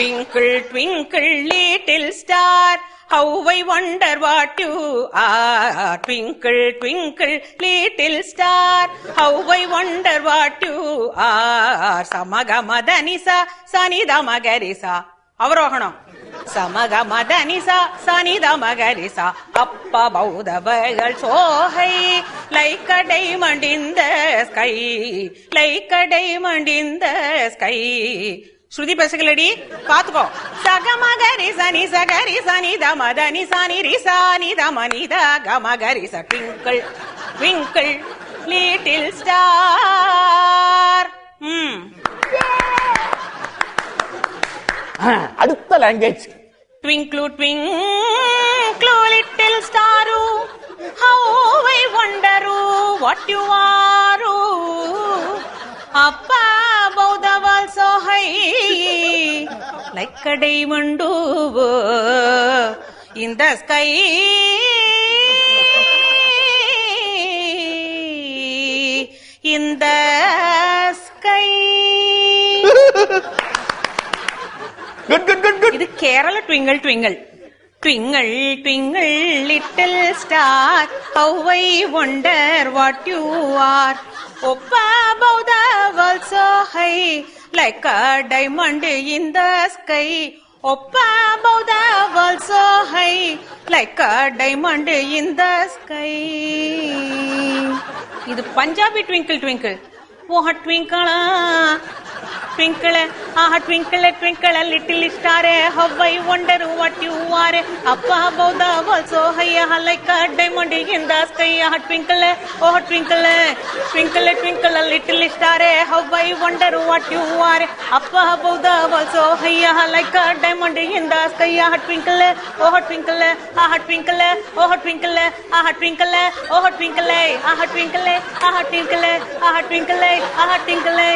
Twinkle, twinkle, little star, how I wonder what you are. Twinkle, twinkle, little star, how I wonder what you are. Samagamadhanisa, Sanidamagarisa. அவரோகணம். சமகமதனிசா சனிதமகரிசா அப்ப பௌதவர்கள் சோகை like a diamond in the sky, like a diamond in the sky. ஸ்ருதி பேசுகளடி பாத்துக்கோ. சகமகரி சனி சகரி சனி தமதனி சனி ரிசானி தமனித கமகரி ச. Twinkle twinkle little star. அடுத்த language. Twinkle, twinkle, little star, how I wonder what you are. Up above the world so high, like a diamond in the sky. In the sky. இது Kerala twinkle twinkle. Twinkle, twinkle, little star, how I wonder what you are. Up above the world so high, like a diamond in the sky. Up above the world so high, like a diamond in the sky. இது Punjabi twinkle twinkle. ஓஹ ட்விங்கிளா twinkle, twinkle, twinkle, little star, how I wonder what you are. Up above the world so high, like a diamond in the sky. Twinkle, oh twinkle, twinkle, twinkle, little star, how I wonder what you are. Up above the world so high, like a diamond in the sky. Twinkle, oh twinkle, twinkle, oh twinkle, twinkle, oh twinkle, twinkle, twinkle, twinkle, twinkle.